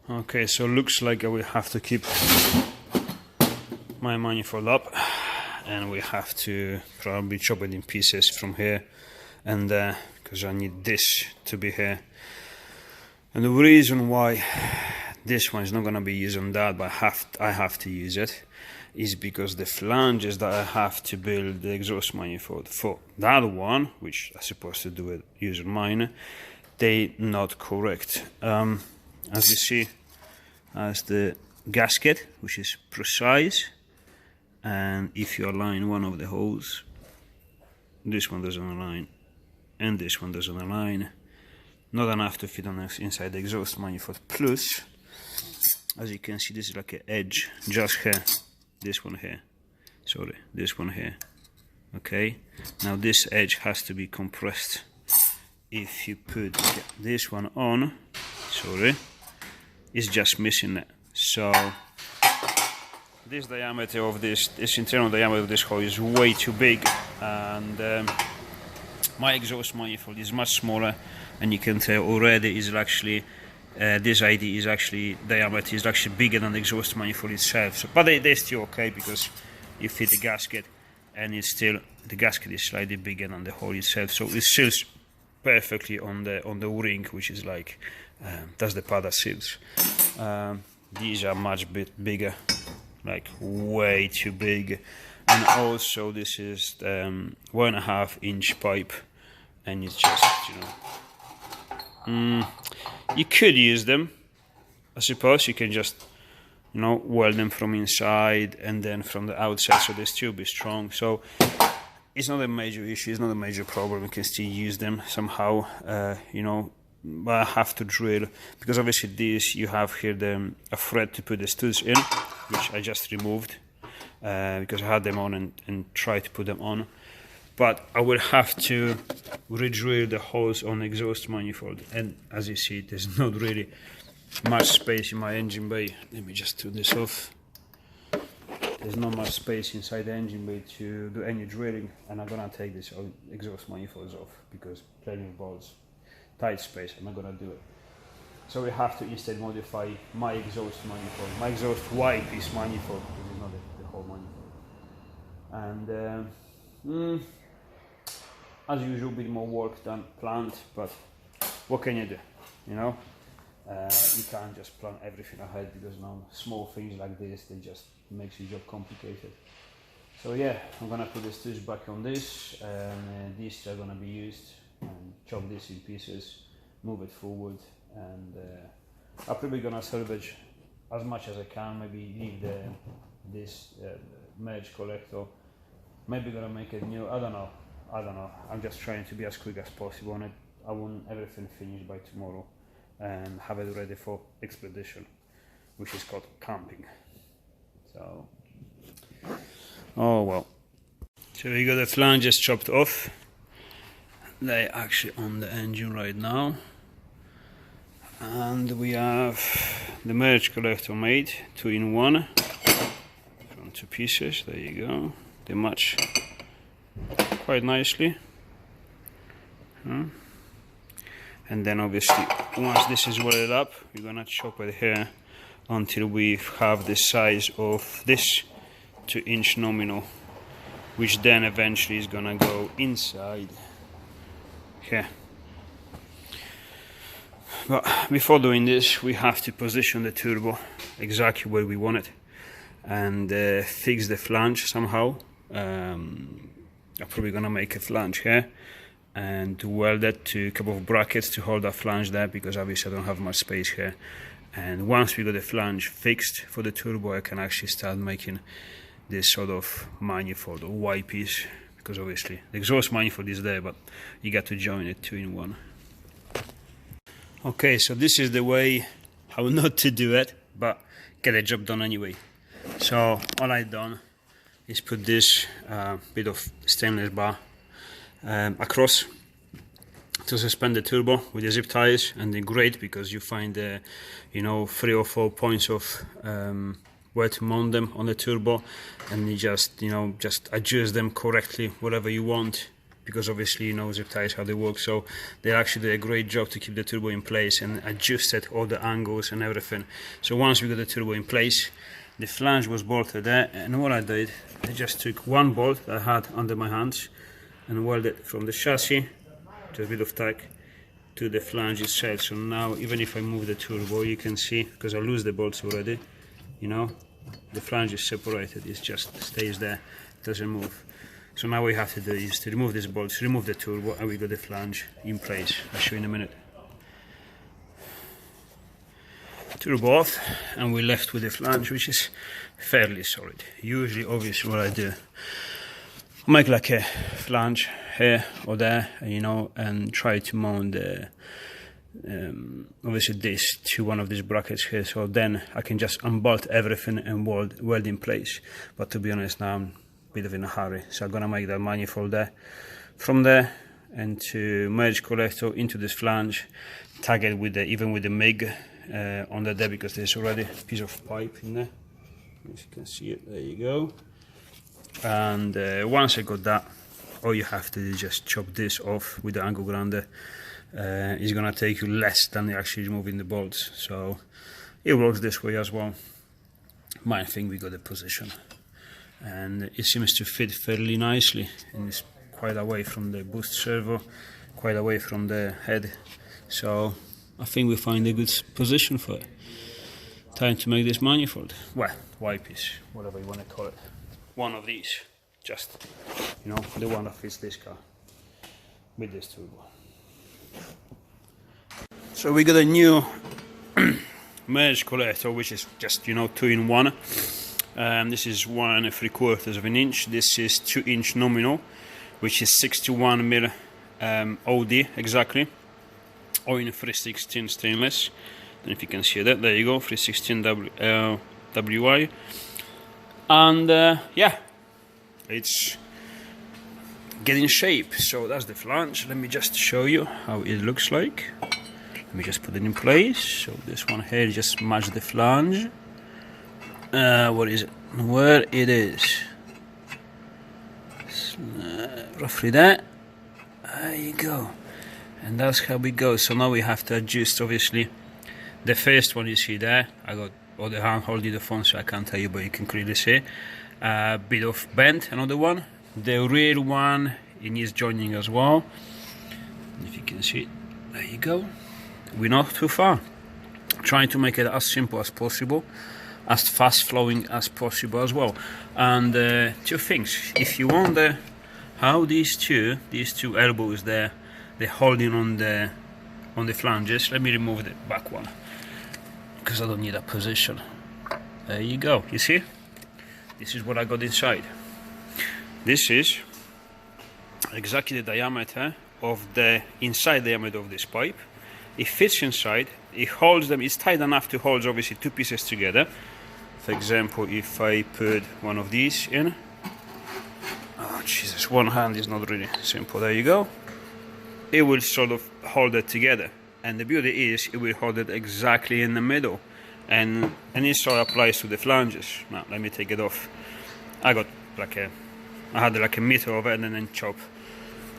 Okay, so looks like I will have to keep my manifold up, and we have to probably chop it in pieces from here and there, because I need this to be here. And the reason why this one is not gonna be used on that, but I have to use it, is because the flanges that I have to build the exhaust manifold for that one, which I'm supposed to do it using mine, they not correct. As you see, as the gasket, which is precise, and if you align one of the holes, this one doesn't align, and this one doesn't align. Not enough to fit on inside the exhaust manifold. Plus, as you can see, this is like an edge just here. This one here. Sorry, this one here. Okay. Now this edge has to be compressed. If you put this one on, sorry, it's just missing it. So this diameter of this internal diameter of this hole is way too big, and my exhaust manifold is much smaller, and you can tell already is actually this ID is actually diameter is actually bigger than the exhaust manifold itself. So, but they're still okay, because you fit the gasket, and it's still, the gasket is slightly bigger than the hole itself, so it seals perfectly on the ring, which is like that's the part that seals. These are much bit bigger, like way too big, and also this is 1.5 inch pipe, and it's just, you know, you could use them, I suppose. You can just, you know, weld them from inside and then from the outside, so they still be strong. So it's not a major issue, it's not a major problem. You can still use them somehow, you know. But I have to drill, because obviously this, you have here a thread to put the studs in, which I just removed because I had them on and tried to put them on. But I will have to re-drill the holes on the exhaust manifold, and as you see, there's not really much space in my engine bay. Let me just turn this off. There's not much space inside the engine bay to do any drilling, and I'm gonna take this exhaust manifolds off because plenty of bolts, tight space, I'm not gonna do it. So we have to instead modify my exhaust manifold, my exhaust Y-piece manifold, which is not the whole manifold. And as usual, a bit more work than planned, but what can you do, you know? You can't just plan everything ahead, because now small things like this, they just makes your job complicated. So yeah, I'm gonna put the studs back on this, and these two are gonna be used, and chop this in pieces, move it forward, and I'm probably gonna salvage as much as I can, maybe leave this merge collector, maybe gonna make it new, I don't know, I'm just trying to be as quick as possible on it. I want everything finished by tomorrow and have it ready for expedition, which is called camping. So, oh well. So we got the flanges chopped off. They're actually on the engine right now, and we have the merge collector made 2-in-1 from 2 pieces. There you go. They match quite nicely. And then obviously once this is welded up, we're gonna chop it here until we have the size of this 2-inch nominal, which then eventually is gonna go inside here. But before doing this, we have to position the turbo exactly where we want it, and fix the flange somehow. I'm probably gonna make a flange here and weld it to a couple of brackets to hold that flange there, because obviously I don't have much space here. And once we got the flange fixed for the turbo, I can actually start making this sort of manifold or Y-piece, because obviously the exhaust manifold is there, but you got to join it 2-in-1. Okay, so this is the way how not to do it, but get the job done anyway. So all I've done is put this bit of stainless bar across to suspend the turbo with the zip ties, and they're great because you find you know, 3 or 4 points of where to mount them on the turbo, and you just, you know, just adjust them correctly whatever you want because obviously you know zip ties how they work, so they actually do a great job to keep the turbo in place and adjusted all the angles and everything. So once we got the turbo in place, the flange was bolted there, and what I did, I just took one bolt I had under my hands and welded from the chassis to a bit of tack to the flange itself. So now even if I move the turbo, you can see, because I lose the bolts already, you know, the flange is separated, it just stays there, it doesn't move. So now what we have to do is to remove these bolts, remove the turbo, and we got the flange in place. I'll show you in a minute. Turbo off, and we're left with the flange, which is fairly solid. Usually, obviously, what I do, I make like a flange here or there, you know, and try to mount the obviously this to one of these brackets here, so then I can just unbolt everything and weld in place. But to be honest, now I'm a bit of in a hurry, so I'm gonna make that manifold there, from there into merge collector into this flange, tag it with the even with the MIG under there, because there's already a piece of pipe in there. If you can see it, there you go. And once I got that, all you have to do is just chop this off with the angle grinder. It's gonna take you less than actually removing the bolts, so it works this way as well. I think we got the position, and it seems to fit fairly nicely, and it's quite away from the boost servo, quite away from the head, so I think we find a good position for it. Time to make this manifold, well, Y-piece, whatever you want to call it. One of these, just, you know, the one that fits this car with this turbo. So we got a new merge collector, which is just, you know, 2-in-1. This is 1 3/4 of an inch. This is 2-inch nominal, which is 61mm OD exactly, or in 316 stainless. And if you can see that, there you go, 316 WI. And yeah, it's getting shape. So that's the flange. Let me just show you how it looks like. Let me just put it in place. So this one here just match the flange. What is it? Where it is? Roughly that. There you go. And that's how we go. So now we have to adjust, obviously. The first one you see there, I got all the hand holding the phone, so I can't tell you, but you can clearly see. A bit of bend, another one. The rear one, it needs joining as well. If you can see it, there you go. We're not too far. Trying to make it as simple as possible, as fast flowing as possible as well. And two things. If you wonder how these two elbows there, they're holding on the flanges. Let me remove the back one, because I don't need that position. There you go. You see? This is what I got inside. This is exactly the diameter of the inside diameter of this pipe. It fits inside. It holds them. It's tight enough to hold obviously two pieces together. For example, if I put one of these in, oh Jesus, one hand is not really simple. There you go. It will sort of hold it together, and the beauty is it will hold it exactly in the middle, and it sort of applies to the flanges. Now let me take it off. I had like a meter of it, and then chop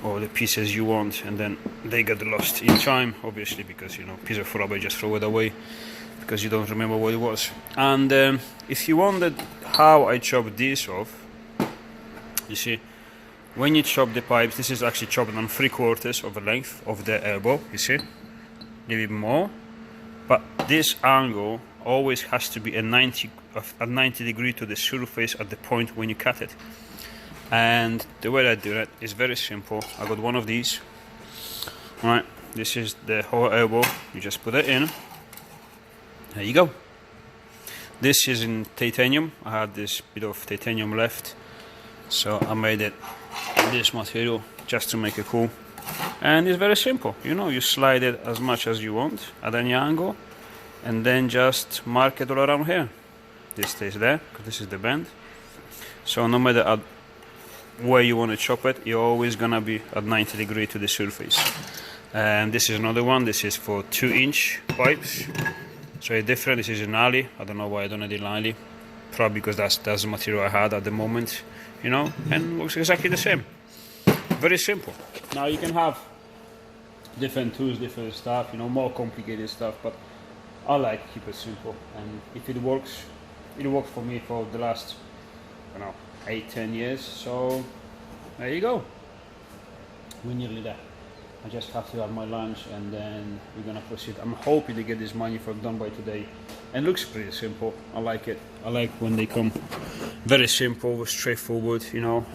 all the pieces you want, and then they get lost in time, obviously, because you know, piece of rubber, just throw it away because you don't remember what it was. And if you wondered how I chop this off, you see, when you chop the pipes, this is actually chopped on 3/4 of the length of the elbow, you see, a little bit more, but this angle always has to be a 90 degree to the surface at the point when you cut it. And the way I do it is very simple. I got one of these. Right, this is the whole elbow. You just put it in. There you go. This is in titanium. I had this bit of titanium left, so I made it in this material just to make it cool. And it's very simple. You know, you slide it as much as you want at any angle, and then just mark it all around here. This stays there because this is the bend. So no matter where you want to chop it, you're always gonna be at 90 degrees to the surface. And this is another one. This is for 2-inch pipes, so it's different. This is an alley. I don't know why I don't have the alley. Probably because that's the material I had at the moment, you know, and looks exactly the same. very simple. Now you can have different tools, different stuff, you know, more complicated stuff, but I like to keep it simple, and if it works for me for the last, I don't know, 8-10 years. So there you go, we're nearly there. I just have to have my lunch and then we're gonna proceed. I'm hoping to get this manifold done by today, and it looks pretty simple. I like it. I like when they come very simple, straightforward, you know.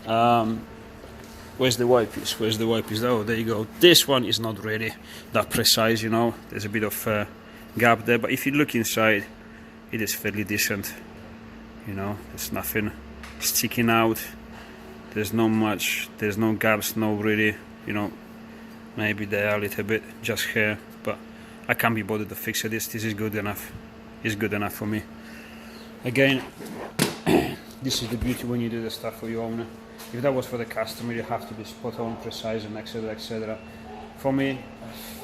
Where's the white piece? Where's the white piece? Oh, there you go. This one is not really that precise, you know. There's a bit of gap there, but if you look inside, it is fairly decent, you know. There's nothing sticking out. There's not much. There's no gaps, no really, you know. Maybe there a little bit just here, but I can't be bothered to fix it. This is good enough. It's good enough for me. Again, this is the beauty when you do the stuff for your owner. If that was for the customer, you have to be spot on, precise, and etc, etc. For me,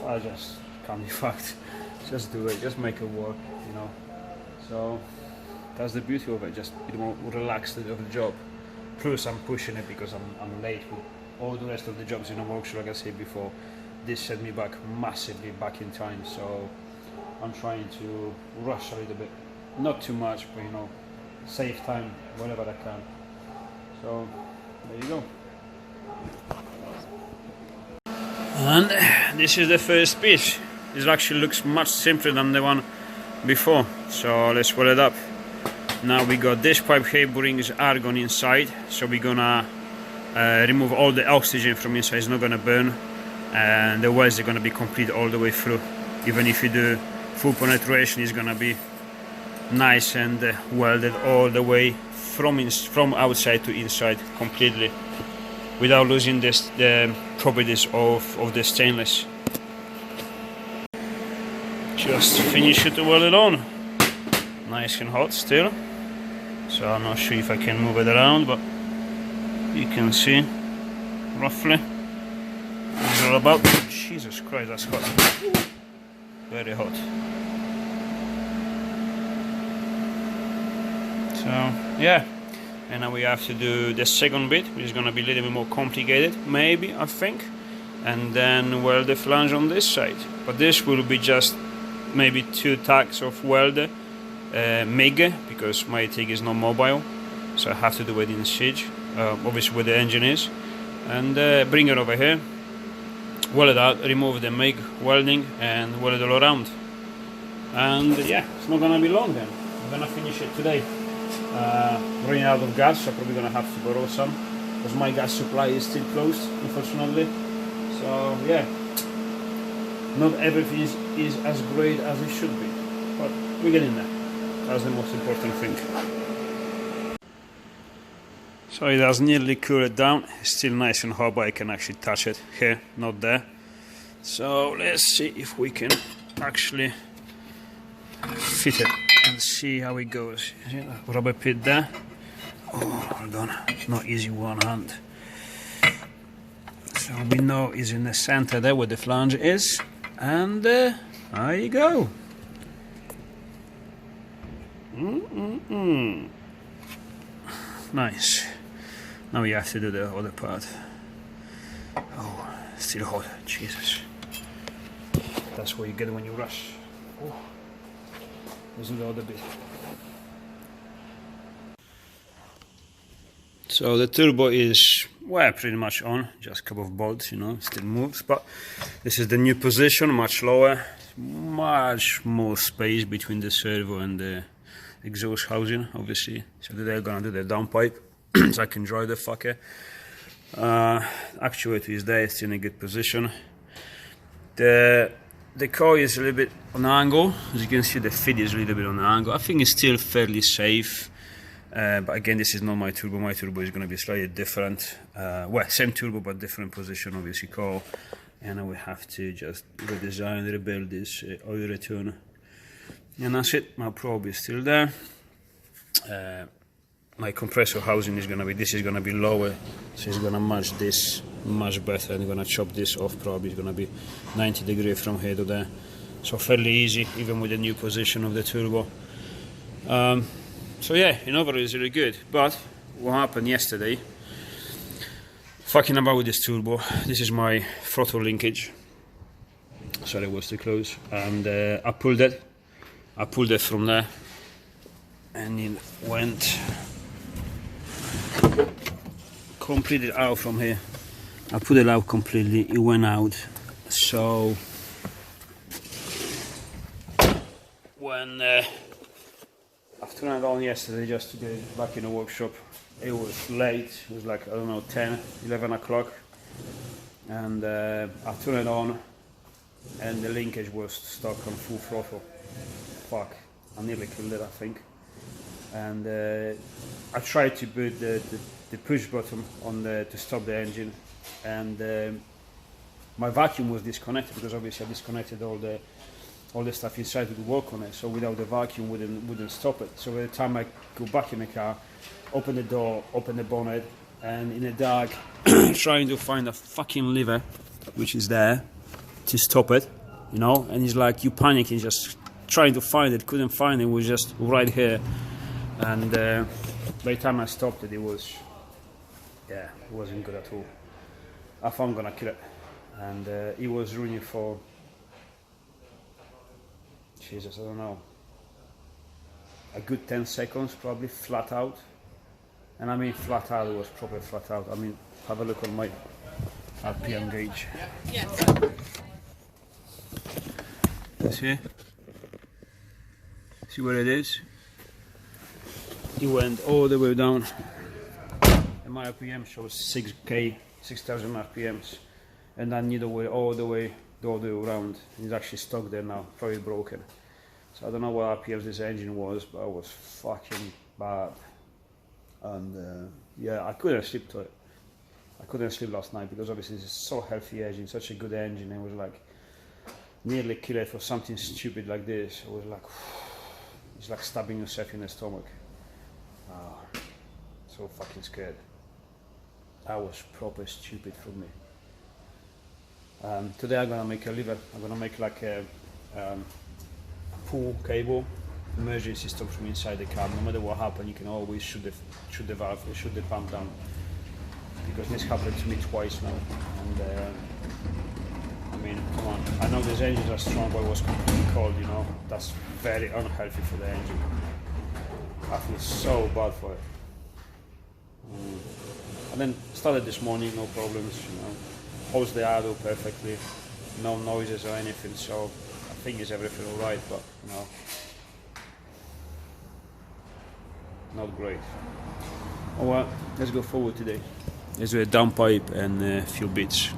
I just can't be fucked. Just do it. Just make it work, you know. So that's the beauty of it. Just it won't relax of the job. Plus, I'm pushing it because I'm late with all the rest of the jobs in the workshop. Like I said before, this set me back massively back in time. So I'm trying to rush a little bit, not too much, but you know, save time whenever I can. So there you go. And this is the first piece. This actually looks much simpler than the one before. So let's weld it up. Now we got this pipe here brings argon inside, so we're gonna remove all the oxygen from inside. It's not gonna burn, and the welds are gonna be complete all the way through. Even if you do full penetration, it's gonna be nice and welded all the way from outside to inside completely, without losing the properties of the stainless. Just finish it to weld it on. Nice and hot still. So I'm not sure if I can move it around, but you can see roughly it's all about. Jesus Christ, that's hot. Very hot. So yeah, and now we have to do the second bit, which is going to be a little bit more complicated, maybe, I think, and then weld the flange on this side. But this will be just maybe 2 tacks of welder, MIG, because my TIG is not mobile, so I have to do it in siege, obviously where the engine is, and bring it over here, weld it out, remove the MIG welding, and weld it all around. And yeah, it's not gonna be long then. I'm gonna finish it today. Running out of gas, so I'm probably gonna have to borrow some, because my gas supply is still closed, unfortunately. So yeah, not everything is as great as it should be, but we're getting there. That's the most important thing. So it has nearly cooled down. It's still nice and hot, but I can actually touch it here, not there. So let's see if we can actually fit it and see how it goes. Is it a rubber pit there? Oh, hold on, not easy one hand. So we know it's in the center there where the flange is, and there you go. Nice. Now we have to do the other part. Oh, still hot. Jesus. That's what you get when you rush. Oh. Let's do the other bit. So the turbo is, well, pretty much on. Just a couple of bolts, you know, still moves. But this is the new position, much lower. Much more space between the servo and the exhaust housing, obviously. So they're gonna do the downpipe, so I can drive the fucker. Actuator is there, it's in a good position. The coil is a little bit on an angle. As you can see, the feed is a little bit on an angle. I think it's still fairly safe. But again, this is not my turbo. My turbo is going to be slightly different. Well, same turbo but different position, obviously, coil. And I will have to just redesign, rebuild this oil return. And that's it. My probe is still there. My compressor housing is going to be, this is going to be lower, so it's going to match this much better. I'm going to chop this off. Probably it's going to be 90 degrees from here to there, so fairly easy, even with the new position of the turbo. So yeah, in overall it's really good. But what happened yesterday, Fucking about with this turbo. This is my throttle linkage. Sorry, it was too close. And I pulled it from there, and it went completely out from here. I put it out completely, it went out. So when I turned it on yesterday just to get it back in the workshop, it was late, it was like, I don't know, 10, 11 o'clock, and I turned it on and the linkage was stuck on full throttle. Fuck, I nearly killed it, I think. And I tried to put the push button on to stop the engine, and my vacuum was disconnected, because obviously I disconnected all the stuff inside to work on it, so without the vacuum wouldn't stop it. So by the time I go back in the car, open the door, open the bonnet, and in the dark trying to find a fucking lever which is there to stop it, you know, and it's like you panicking, just trying to find it, couldn't find it, was just right here. And by the time I stopped it, it wasn't good at all. I thought I'm gonna kill it, and it was running for, Jesus, I don't know, a good 10 seconds probably, flat out. And I mean flat out, it was proper flat out. I mean, have a look on my RPM gauge. See where it is? It went all the way down, and my RPM shows 6,000 RPMs, and I need to wait all the way around. It's actually stuck there now, probably broken. So I don't know what RPMs this engine was, but it was fucking bad. And yeah, I couldn't sleep to it. I couldn't sleep last night, because obviously it's so healthy engine, such a good engine. It was like nearly kill it for something stupid like this. It was like, it's like stabbing yourself in the stomach. So fucking scared. That was proper stupid for me. Today I'm gonna make a lever. I'm gonna make like a pull cable, emergency stop from inside the car. No matter what happens, you can always shoot the valve, shoot the pump down. Because this happened to me twice now. And I mean, come on. I know these engines are strong, but it was completely cold, you know. That's very unhealthy for the engine. I feel so bad for it. And then started this morning, no problems, you know. Holds the idle perfectly, no noises or anything, so I think it's everything alright, but you know, not great. Oh well, let's go forward today. Let's do a downpipe and a few bits.